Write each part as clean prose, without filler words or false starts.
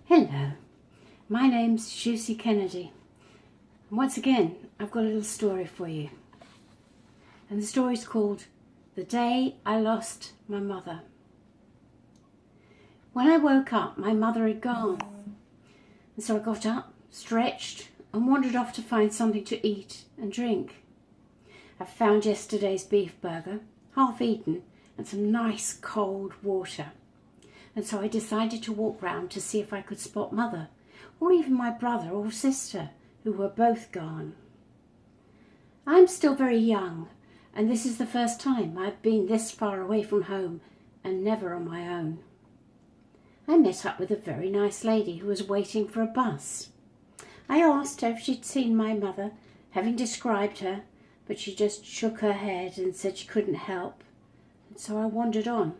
Hello, my name's Juicy Kennedy, and once again I've got a little story for you, and the story's called The Day I Lost My Mother. When I woke up, my mother had gone, and so I got up, stretched, and wandered off to find something to eat and drink. I found yesterday's beef burger, half eaten, and some nice cold water. And so I decided to walk round to see if I could spot Mother, or even my brother or sister, who were both gone. I'm still very young, and this is the first time I've been this far away from home, and never on my own. I met up with a very nice lady who was waiting for a bus. I asked her if she'd seen my mother, having described her, but she just shook her head and said she couldn't help, and so I wandered on.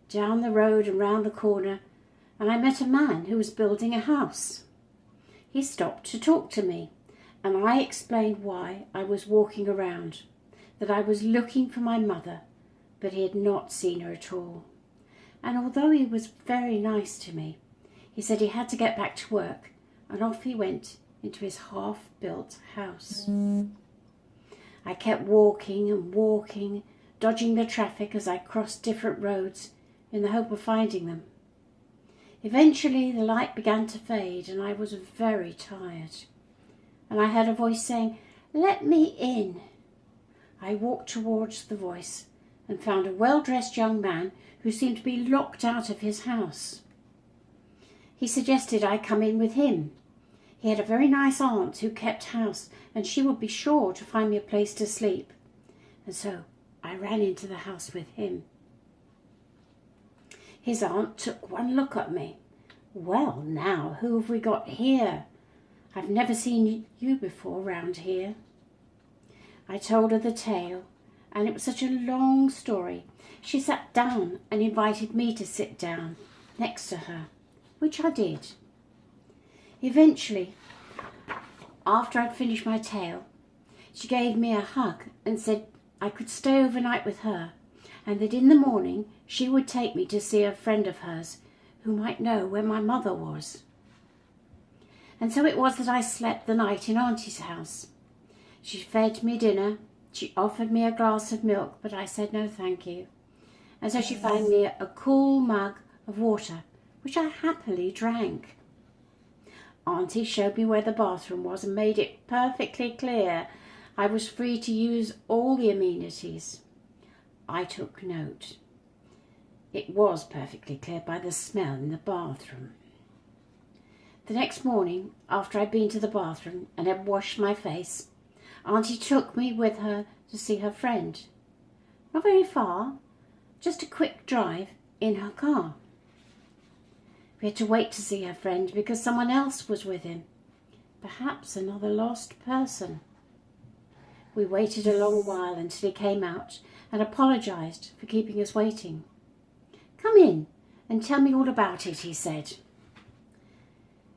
Down the road and round the corner, and I met a man who was building a house. He stopped to talk to me, and I explained why I was walking around, that I was looking for my mother, but he had not seen her at all. And although he was very nice to me, he said he had to get back to work, and off he went into his half-built house. I kept walking and walking, dodging the traffic as I crossed different roads, in the hope of finding them. Eventually the light began to fade and I was very tired, and I heard a voice saying, "Let me in." I walked towards the voice and found a well-dressed young man who seemed to be locked out of his house. He suggested I come in with him. He had a very nice aunt who kept house, and she would be sure to find me a place to sleep. And so I ran into the house with him. His aunt took one look at me. "Well, now, who have we got here? I've never seen you before round here." I told her the tale, and it was such a long story. She sat down and invited me to sit down next to her, which I did. Eventually, after I'd finished my tale, she gave me a hug and said I could stay overnight with her, and that in the morning she would take me to see a friend of hers who might know where my mother was. And so it was that I slept the night in Auntie's house. She fed me dinner, she offered me a glass of milk, but I said no thank you. And so she found me a cool mug of water, which I happily drank. Auntie showed me where the bathroom was and made it perfectly clear I was free to use all the amenities. I took note. It was perfectly clear by the smell in the bathroom. The next morning, after I'd been to the bathroom and had washed my face, Auntie took me with her to see her friend. Not very far, just a quick drive in her car. We had to wait to see her friend because someone else was with him, perhaps another lost person. We waited a long while until he came out and apologised for keeping us waiting. "Come in and tell me all about it," he said.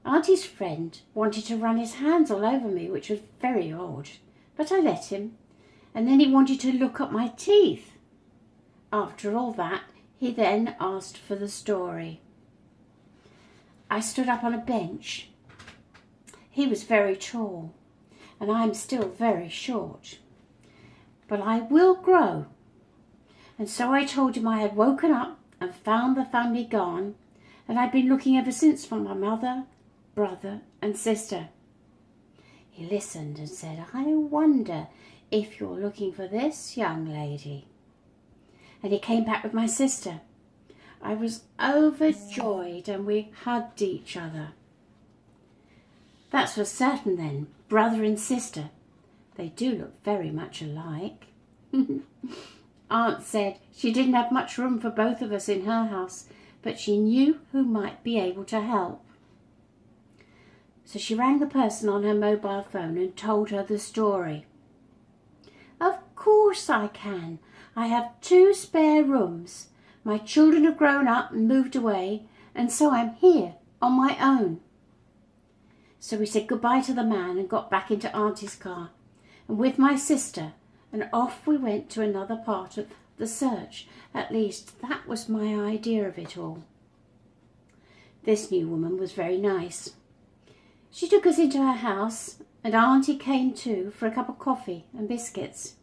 Auntie's friend wanted to run his hands all over me, which was very odd, but I let him, and then he wanted to look at my teeth. After all that, he then asked for the story. I stood up on a bench. He was very tall, and I am still very short. But I will grow. And so I told him I had woken up and found the family gone, and I'd been looking ever since for my mother, brother and sister. He listened and said, "I wonder if you're looking for this young lady." And he came back with my sister. I was overjoyed and we hugged each other. That's for certain then, brother and sister. They do look very much alike. Aunt said she didn't have much room for both of us in her house, but she knew who might be able to help. So she rang the person on her mobile phone and told her the story. "Of course I can. I have 2 spare rooms. My children have grown up and moved away, and so I'm here on my own." So we said goodbye to the man and got back into Auntie's car, and with my sister, and off we went to another part of the search. At least that was my idea of it all. This new woman was very nice. She took us into her house, and Auntie came too for a cup of coffee and biscuits.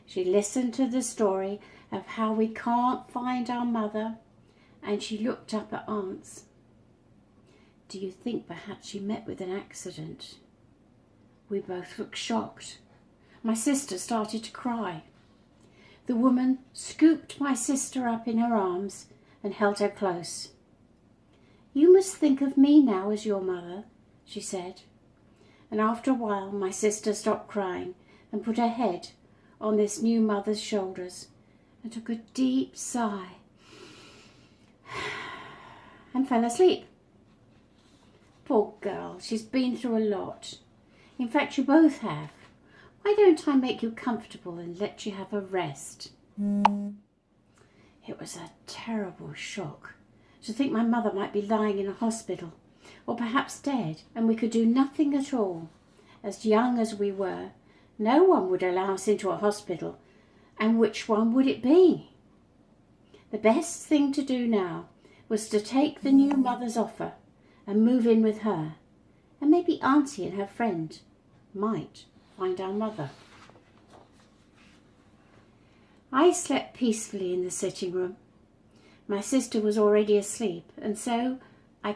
She listened to the story of how we can't find our mother, and she looked up at Aunt's. Do you think perhaps she met with an accident? We both looked shocked. My sister started to cry. The woman scooped my sister up in her arms and held her close. You must think of me now as your mother, she said. And after a while my sister stopped crying and put her head on this new mother's shoulders and took a deep sigh and fell asleep. Poor girl, she's been through a lot. In fact, you both have. Why don't I make you comfortable and let you have a rest? It was a terrible shock to think my mother might be lying in a hospital, or perhaps dead, and we could do nothing at all. As young as we were, no one would allow us into a hospital, and which one would it be? The best thing to do now was to take the new mother's offer and move in with her, and maybe Auntie and her friend might find our mother. I slept peacefully in the sitting room. My sister was already asleep, and so I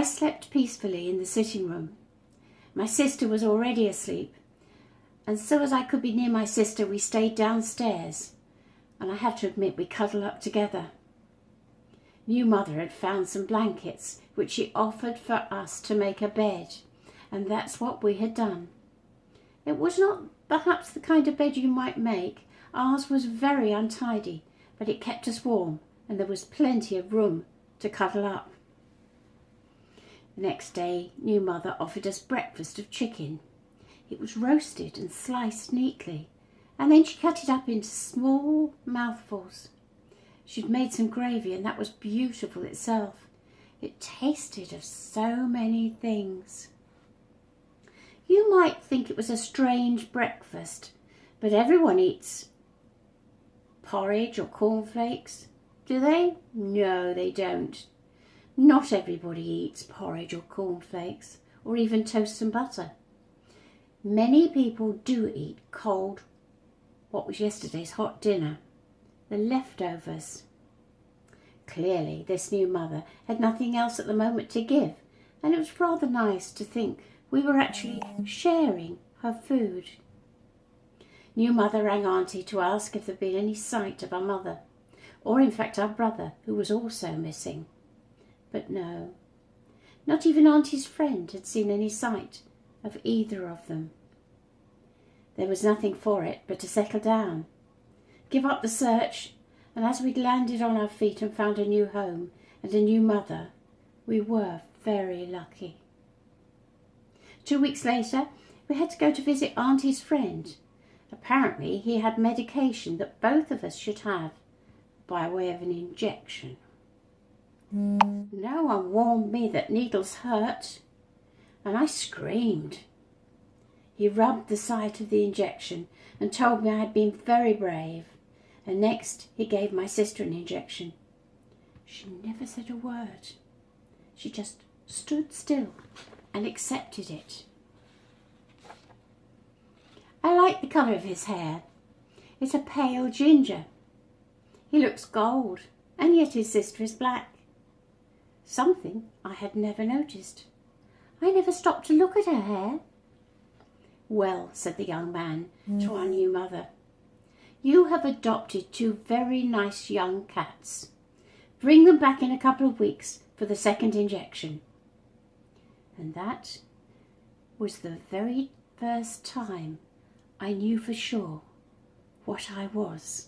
slept peacefully in the sitting room. My sister was already asleep, and so as I could be near my sister, we stayed downstairs, and I have to admit we cuddled up together. New mother had found some blankets, which she offered for us to make a bed, and that's what we had done. It was not perhaps the kind of bed you might make. Ours was very untidy, but it kept us warm, and there was plenty of room to cuddle up. The next day, new mother offered us breakfast of chicken. It was roasted and sliced neatly, and then she cut it up into small mouthfuls. She'd made some gravy, and that was beautiful itself. It tasted of so many things. You might think it was a strange breakfast, but everyone eats porridge or cornflakes. Do they? No, they don't. Not everybody eats porridge or cornflakes, or even toast and butter. Many people do eat cold, what was yesterday's hot dinner, the leftovers. Clearly, this new mother had nothing else at the moment to give, and it was rather nice to think we were actually sharing her food. New mother rang Auntie to ask if there'd been any sight of our mother, or in fact our brother, who was also missing. But no, not even Auntie's friend had seen any sight of either of them. There was nothing for it but to settle down, give up the search, and as we'd landed on our feet and found a new home and a new mother, we were very lucky. 2 weeks later, we had to go to visit Auntie's friend. Apparently, he had medication that both of us should have by way of an injection. No one warned me that needles hurt, and I screamed. He rubbed the site of the injection and told me I had been very brave, and next he gave my sister an injection. She never said a word. She just stood still and accepted it. I like the colour of his hair. It's a pale ginger. He looks gold, and yet his sister is black. Something I had never noticed. I never stopped to look at her hair. Well, said the young man to our new mother, you have adopted 2 very nice young cats. Bring them back in a couple of weeks for the second injection. And that was the very first time I knew for sure what I was.